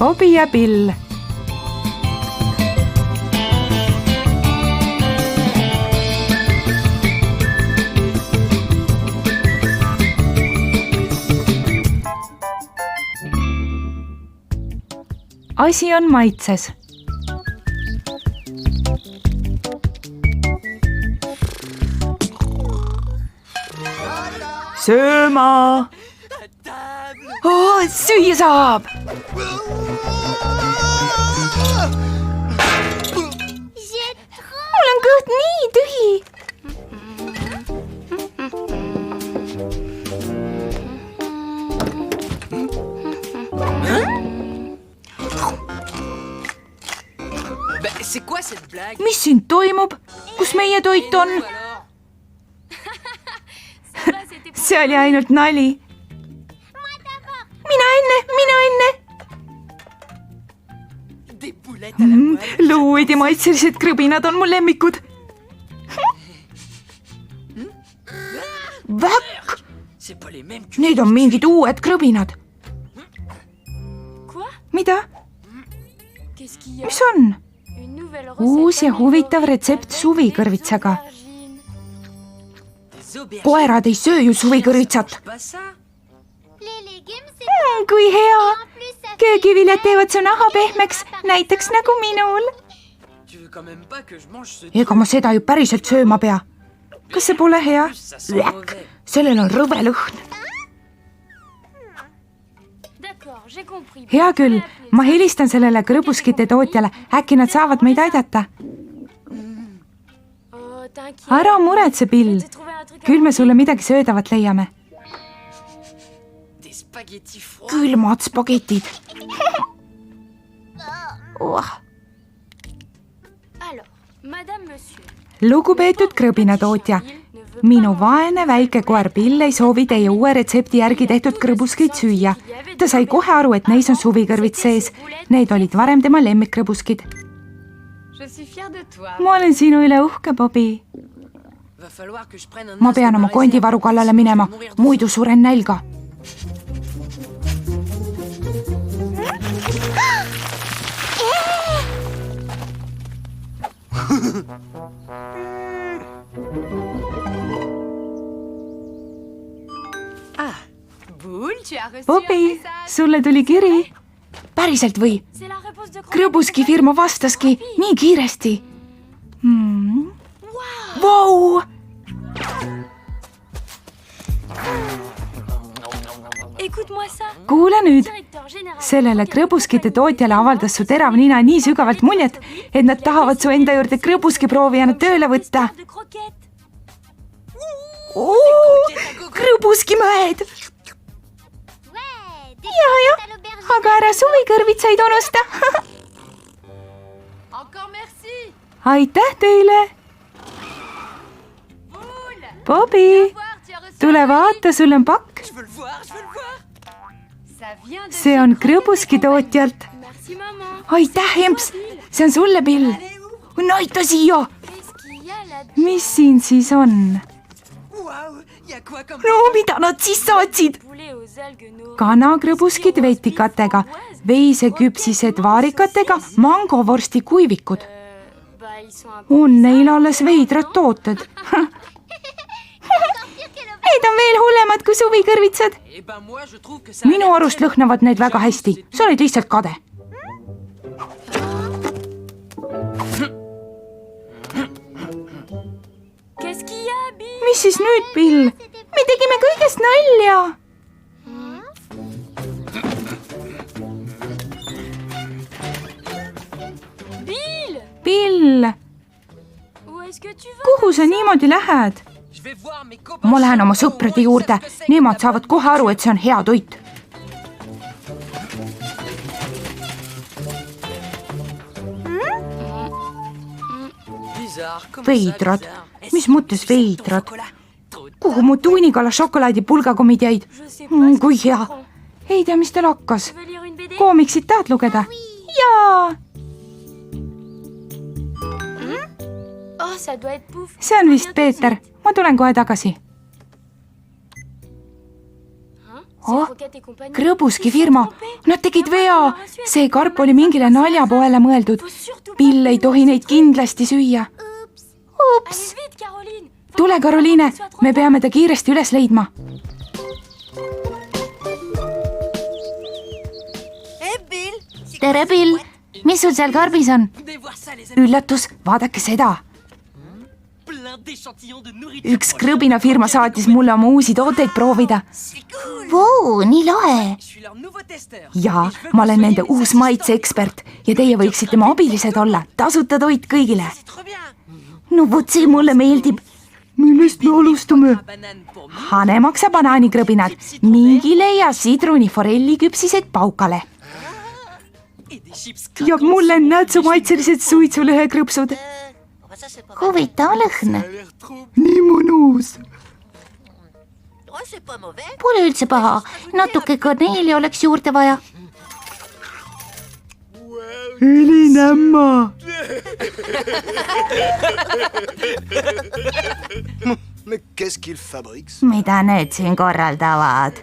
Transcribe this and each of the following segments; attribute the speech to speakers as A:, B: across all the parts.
A: Bobby ja Bill. Asi on maitses. Sööma! Süüa saab! Mul on kõht nii tühi. Mis siin toimub? Kus meie toit on? See oli ainult nali. Mina enne. Luuid ja maitselised krõbinad on mul lemmikud. Väkk! Need on mingid uued krõbinad. Mida? Mis on? Uus ja huvitav retsept suvikõrvitsaga. Koerad ei söö ju suvikõrvitsat. Kui hea! Köögiviljad teevad su naha pehmeks, näiteks nagu minul. Ega ma seda ju päriselt sööma pea. Kas see pole hea? Sellel on rõve lõhn. Hea küll, ma helistan sellele krõbuskite tootjale. Äkki nad saavad meid aidata? Ära muretse, Bill. Küll me sulle midagi söödavat leiame. Külmad spagetid. Lugupeetud krõbinatootja, minu vaene väike koer Bill ei soovi teie uue retsepti järgi tehtud krõbuskid süüa. Ta sai kohe aru, et neis on suvikõrvits sees. Need olid varem tema lemmikkrõbuskid. Ma olen sinu üle uhke, Bobby. Ma pean oma kondivaru kallale minema, muidu suren nälga. Bobby, sulle tuli kiri. Päriselt või? Krõbuski firma vastaski nii kiiresti. Vau! Kuule nüüd. Sellele krõbuskite tootjale avaldas su terav nina nii sügavalt muljet, et nad tahavad su enda juurde krõbuski proovijana tööle võtta. Krõbuskimäed! Ja, aga ära suvikõrvitsaid unusta. Aitäh teile! Bobby, tule vaata, sul on pakk. See on krõbuski tootjalt. Aitäh, Emps! See on sulle, Bill. Näita siia! Mis siin siis on? No, mida nad siis saatsid? Kanakrõbuskid vetikatega, veiseküpsised vaarikatega, mangovorsti kuivikud. On neil alles veidrad tooted. Need on veel hullemad kui suvikõrvitsad. Minu arust lõhnavad need väga hästi. Sa oled lihtsalt kade. Mis siis nüüd, Bill? Me tegime kõigest nalja. Bill! Kuhu sa niimoodi lähed? Ma lähen oma sõprade juurde. Nemad saavad kohe aru, et see on hea toit. Veidrad? Mis mõttes veidrad? Kuhu mu tuunikala šokolaadipulgakommid jäid? Kui hea. Ei tea, mis teil hakkas. Koomiksid tahad lugeda? Jaa! See on vist Peeter. Ma tulen kohe tagasi. Krõbuski firma, nad tegid vea. See karp oli mingile naljapoele mõeldud. Bill ei tohi neid kindlasti süüa. Ups! Tule, Karoliine, me peame ta kiiresti üles leidma. Tere, Bill! Mis sul seal karbis on? Üllatus, vaadake seda. Üks krõbina firma saatis mulle oma uusi tooteid proovida. Vau, nii lahe! Ja, ma olen nende uus maitseekspert ja teie võiksite mu abilised olla. Tasuta toit kõigile. No võt see mulle meeldib. Millest me alustame? Hanemaksa banaanikrõbinad, mingile ja sidruni forelli küpsised paukale. Ja mulle nätsumaitselised suitsulõhekrõpsud. Huvitav lõhn. Nii mõnus. Pole üldse paha. Natuke kaneeli oleks juurde vaja. Ülinämma. Mida need siin korraldavad?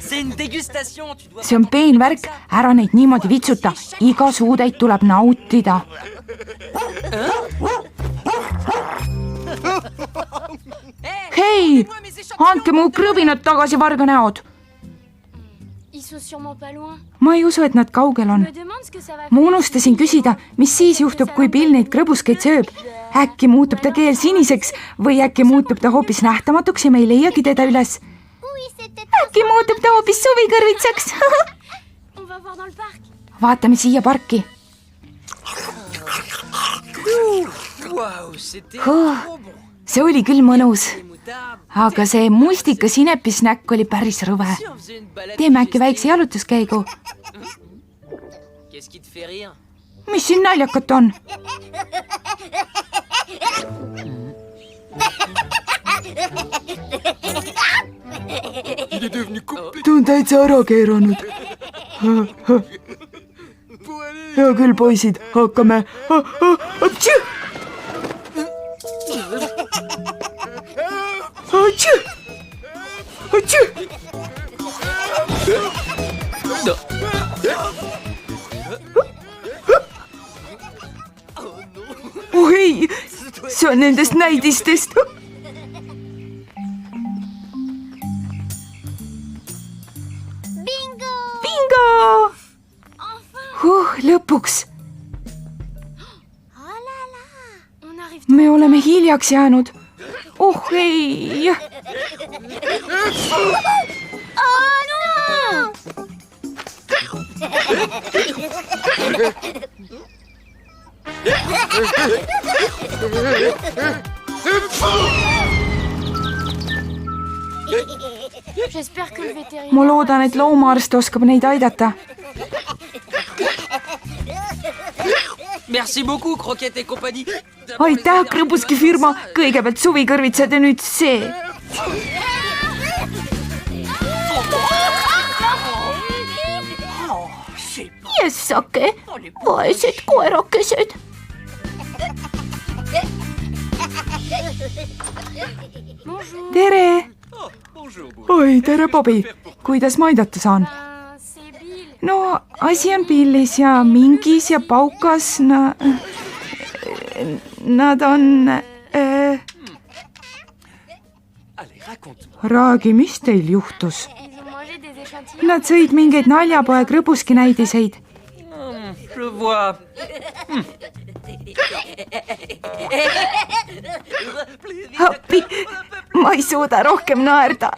A: See on peenvärk, ära neid niimoodi vitsuta. Iga suudeid tuleb nautida. Hei, andke mu krõbinad tagasi, varganäod. Ma ei usu, et nad kaugel on. Ma unustasin küsida, mis siis juhtub, kui Bill neid krõbuskeid sööb. Äkki muutub ta keel siniseks või äkki muutub ta hoopis nähtamatuks ja me ei leiagi teda üles. Äkki muutub ta hoopis suvikõrvitsaks. Vaatame siia parki. See oli küll mõnus, aga see mustika sinepisnäkk oli päris rõve. Teeme äkki väikse jalutuskäigu. Mis siin naljakat on? Ta on täitsa ära keeranud. Hea küll, poisid, hakkame. Oh ei, see on nendest näidistest. Bingo! Lõpuks. Me oleme hiljaks jäänud. Oh ei! Ma loodan, et loomaarst oskab neid aidata. Aitäh, Krõbuski firma, kõigepealt suvikõrvitsad ja nüüd see. Jessake, vaesed koerakesed. Tere! Oi, tere, Bobi. Kuidas ma aidata saan? No, asi on Billis ja mingis ja paukas. Nad on... Räägi, mis teil juhtus? Nad sõid mingeid naljapoe Krõbuski näidiseid. Appi, ma ei suuda rohkem naerda.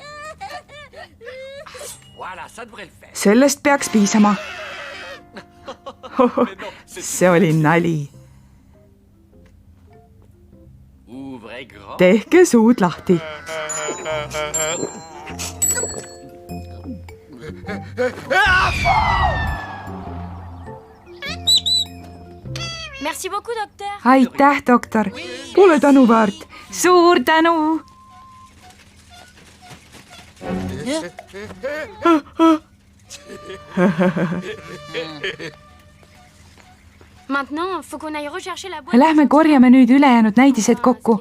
A: Sellest peaks piisama. See oli nali. Tehke suud lahti. Aitäh, doktor. Pole tänu väärt. Suur tänu. Lähme korjame nüüd ülejäänud näidised kokku.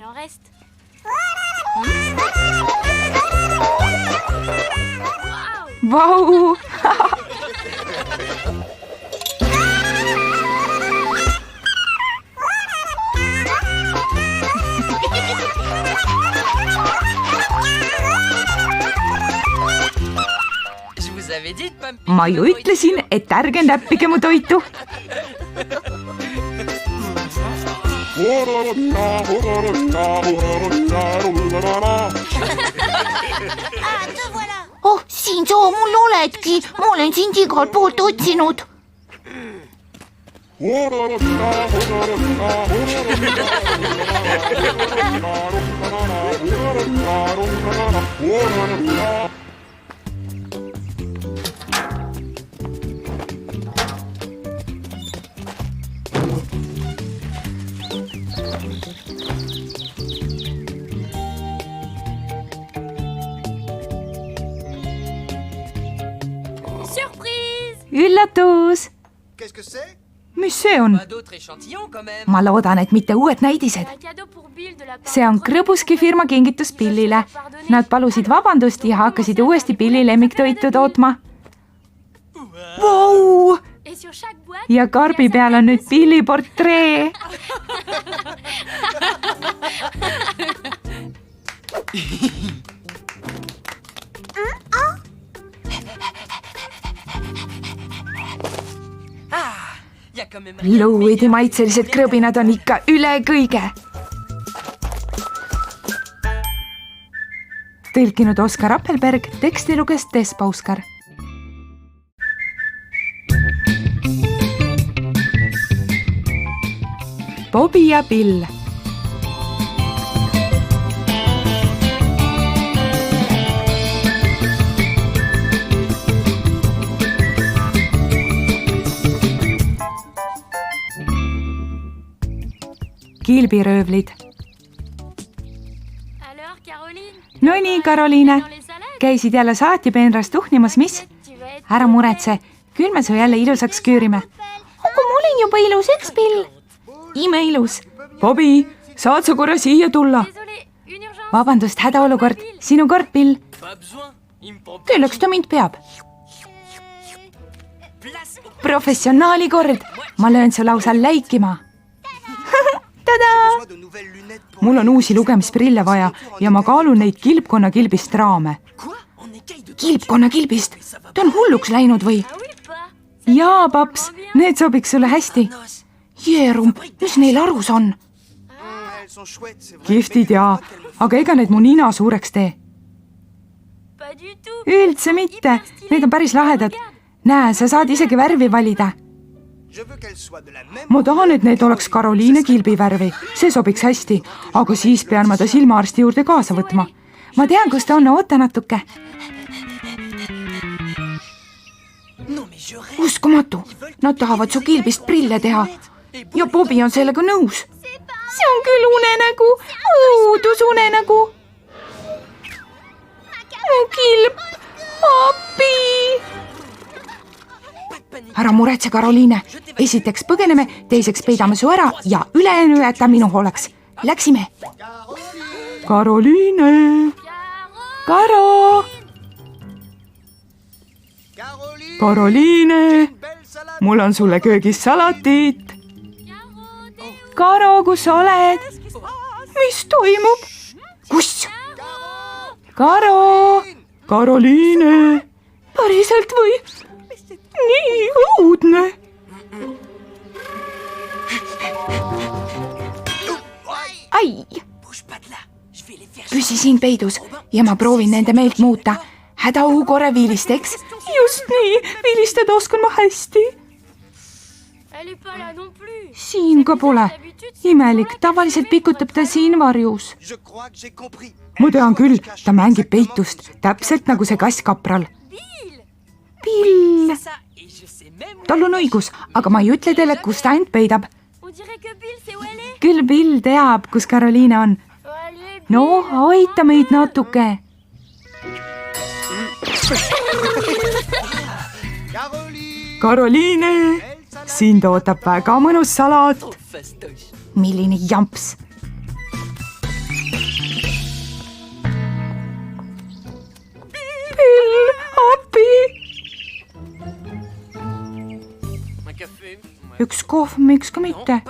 A: Vau! Ma ju ütlesin, et ärge näppige mu toitu.
B: Oh, siin sa mul oledki. Ma olen sind igalt poolt otsinud.
A: Üllatus! Mis see on? Ma loodan, et mitte uued näidised. See on Krõbuski firma kingitus Billile. Nad palusid vabandust ja hakkasid uuesti Billi lemmiktoitu tootma. Vau! Ja karbi peal on nüüd Billi portree. Luuidi maitselised krõbinad on ikka üle kõige. Tõlkinud Oskar Appelberg, teksti luges Tess Pauskar. Bobby ja Bill. Kilbiröövlid. No nii, Karoliine. Käisid jälle saatjapeenras tuhnimas, mis? Ära muretse, küll me su jälle ilusaks küürime.
B: Aga ma olin juba ilus, eks, Bill?
A: Imeilus. Bobby, saad sa korra siia tulla? Vabandust, hädaolukord. Sinu kord, Bill. Kelleks ta mind peab? Professionaali kord. Ma löön su lausa läikima. Tada! Mul on uusi lugemisprille vaja ja ma kaalun neid kilpkonna kilbist raame. Kilpkonna kilbist? Ta on hulluks läinud või? Jaa, paps, need sobiks sulle hästi. Jeerum, mis neil arus on? Kihvtid jaa, aga ega need mu nina suureks tee. Üldse mitte, need on päris lahedad. Näe, sa saad isegi värvi valida. Ma tahan, et need oleks Karoliine kilbi värvi. See sobiks hästi, aga siis pean ma ta silmaarsti juurde kaasa võtma. Ma tean, kus ta on, oota natuke. Uskumatu, nad tahavad su kilbist prille teha. Ja Bobby on sellega nõus. See on küll unenägu, õudusunenägu. Mu kilp, appi! Ära muretse, Karoliine. Esiteks põgeneme, teiseks peidame su ära ja ülejäänu jäta minu hooleks. Läksime. Karoliine. Karo. Karoliine. Mul on sulle köögis salatit. Karo, kus sa oled? Mis toimub? Kus? Karo. Karoliine. Päriselt või? Nii õudne. Ai! Püsi siin peidus ja ma proovin nende meelt muuta. Hädaohu korra viilisteks. Just nii, viilistada oskan ma hästi. Siin ka pole. Imelik, tavaliselt pikutab ta siin varjus. Ma tean küll, ta mängib peitust, täpselt nagu see kass kapral. Bill! Tal on õigus, aga ma ei ütle teile, kus ta end peidab. Küll Bill teab, kus Karoliine on. No, aita meid natuke. Karoliine, sind ootab väga mõnus salat. milline jamps. Bill, appi. üks kohv, miks ka mitte.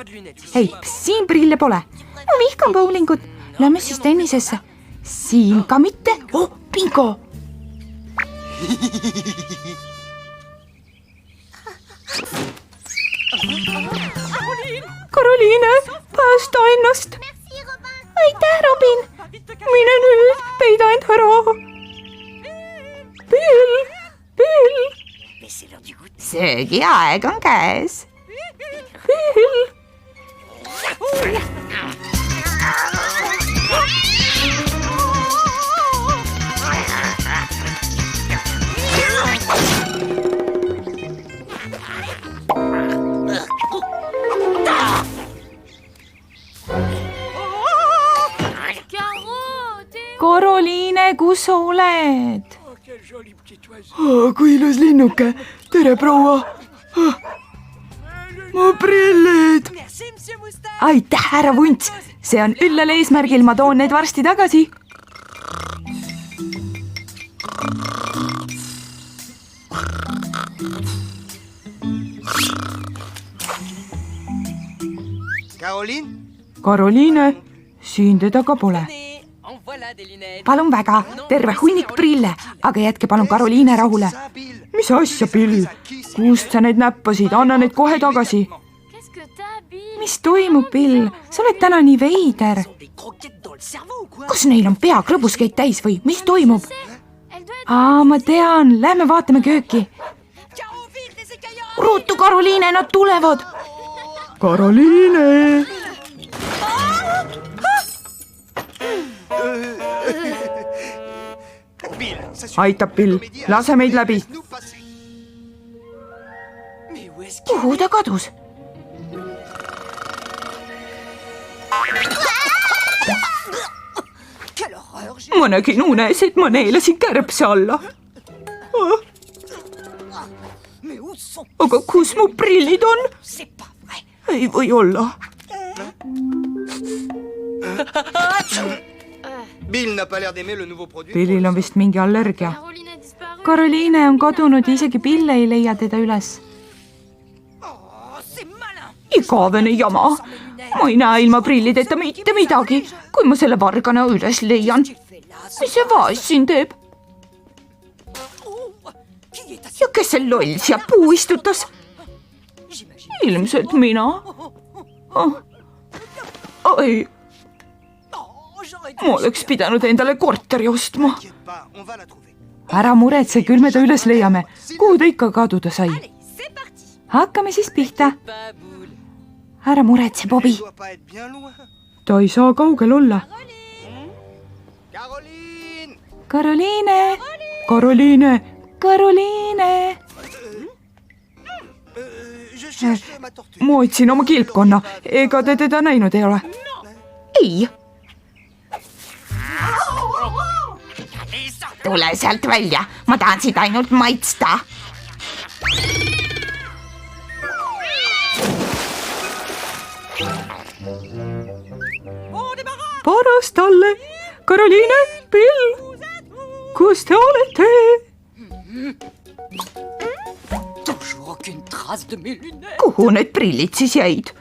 A: Hei, siin prille pole. Ma vihkan bowlingut. Lähme siis tennisesse. Siin ka mitte. Oh, bingo. Karoliine, päästa ennast. Aitäh, Robin. Mine nüüd, peida end ära. Bill. söögiaeg on käes. Bill. Karoliine, kus sa oled? Kui ilus linnuke. Tere, proua. Mu prillid. Aitäh, härra Vunts. See on üllal eesmärgil, ma toon need varsti tagasi. Karoliine, siin teda ka pole. Palun väga, terve hunnik prille, aga jätke palun Karoliine rahule. Mis asja, Bill? Kust sa neid näppasid? Anna neid kohe tagasi. Mis toimub, Bill? Sa oled täna nii veider. Kas neil on pea krõbuskeid täis või? Mis toimub? Ma tean, lähme vaatame kööki. Ruutu, Karoliine, nad tulevad. Karoliine. Aitab, Bill, lase meid läbi. Kuhu ta kadus? Ma nägin unes, et ma neelasin kärbse alla. Aga kus mu prillid on? Ei või olla. Billil on vist mingi allergia. Karoliine on kadunud ja isegi Bill ei leia teda üles. Igavene jama. Ma ei näe ilma prillideta mitte midagi, kui ma selle vargana üles leian. Mis see vaas siin teeb? Ja kes see loll siia puu istutas? Ilmselt mina. Ai. Ma oleks pidanud endale korteri ostma. Ära muretse, küll me ta üles leiame. Kuhu ta ikka kaduda sai? Hakkame siis pihta. Ära muretse, Bobby. Ta ei saa kaugel olla. Karoliine. Karoliine. Karoliine. Ma otsin oma kilpkonna. Ega te teda näinud ei ole? Ei. Tule sealt välja. Ma tahan sind ainult maitsta. Paras talle. Karoliine, Bill, kus te olete? Kuhu need prillid siis jäid?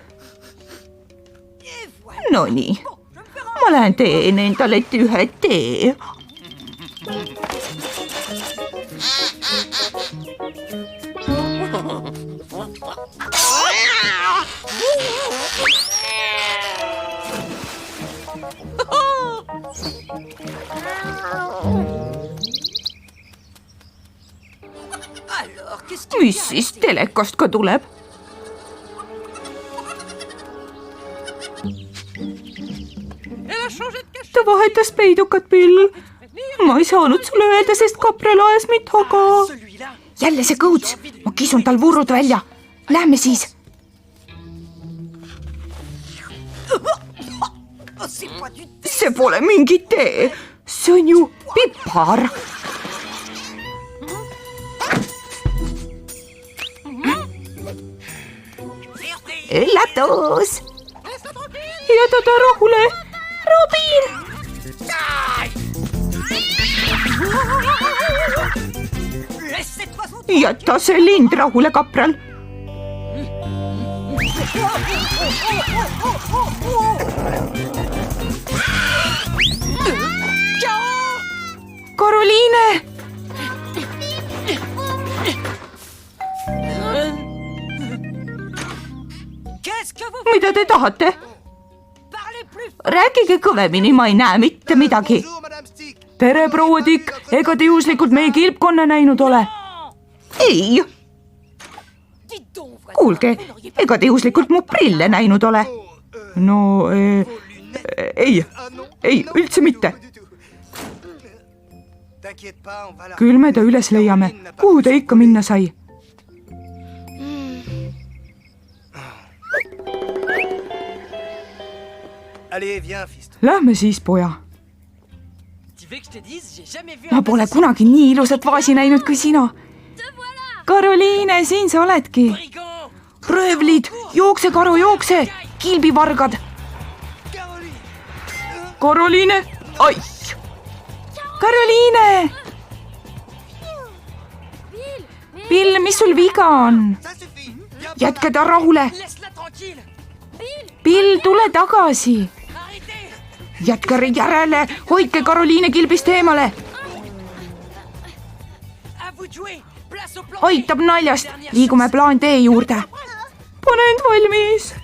A: No nii, ma lähen teen endale ühe tee. Mis siis telekast ka tuleb? Ta vahetas peidukat, Bill. Ma ei saanud sulle öelda, sest kaprel ajas mind taga. Jälle see kõuts. Ma kisun tal vurrud välja. Lähme siis. See pole mingi tee. See on ju pipar.
B: üllatus!
A: jäta ta rahule!
B: Robin!
A: jäta see lind rahule, kapral! Karoliine! mida te tahate? rääkige kõvemini, ma ei näe mitte midagi. tere, proua Tikk, ega te juhuslikult meie kilpkonna näinud ole? ei. kuulge, ega te juhuslikult mu prille näinud ole? no ei, üldse mitte. küll me ta üles leiame, kuhu ta ikka minna sai. Lähme siis, poja. ma pole kunagi nii ilusat vaasi näinud kui sina. Karoliine, siin sa oledki. röövlid, jookse, Karu, jookse, kilbivargad. Karoliine, ai! Karoliine! Bill, mis sul viga on? jätke ta rahule. Bill, tule tagasi. jätke järele, hoidke Karoliine kilbist eemale. aitab naljast, liigume plaan D juurde. pane end valmis.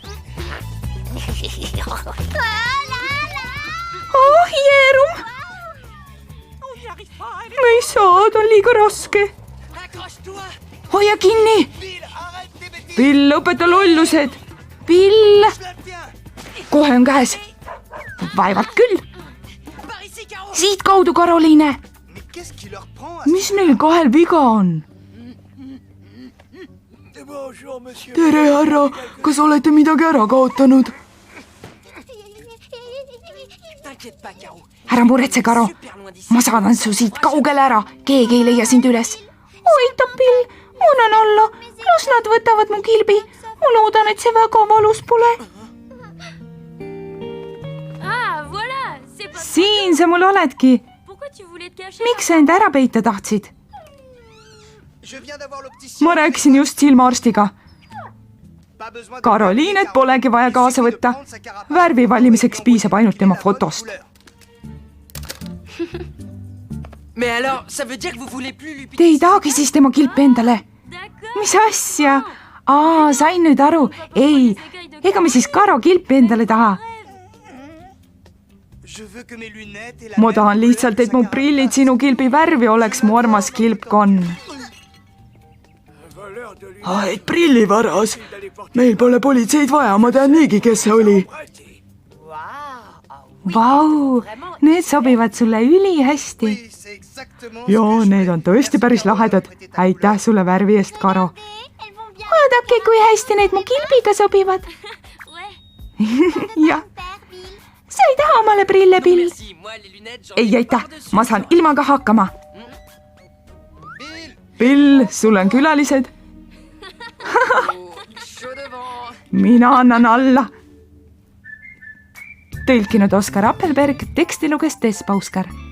A: oh, Jeerum. me ei saa, ta on liiga raske. hoia kinni. Bill, õpeta lollused. Bill. kohe on käes. vaevalt küll. siitkaudu, Karoliine. mis neil kahel viga on? tere, härra, kas olete midagi ära kaotanud? ära muretse, Karo. ma saadan su siit kaugele ära, keegi ei leia sind üles. aitab, Bill, ma annan alla, las nad võtavad mu kilbi. ma loodan, et see väga valus pole. siin sa mul oledki. miks sa end ära peita tahtsid? ma rääkisin just silmaarstiga. Karoliinet polegi vaja kaasa võtta. värvi valimiseks piisab ainult tema fotost. Te ei tahagi siis tema kilpi endale? mis asja? sain nüüd aru. ei, ega me siis Karo kilpi endale taha. ma tahan lihtsalt, et mu prillid sinu kilbi värvi oleks, mu armas kilpkonn. et prillivaras. meil pole politseid vaja, ma tean niigi, kes see oli. Vau, need sobivad sulle ülihästi. joo, need on tõesti päris lahedad. aitäh sulle värvi eest, Karo. vaadake, kui hästi need mu kilbiga sobivad. jah. sa ei taha omale prille, Bill? ei, aitäh, ma saan ilmaga hakkama. Bill, sul on külalised. mina annan alla. tõlkinud Oskar Appelberg, teksti luges Tess Pauskar.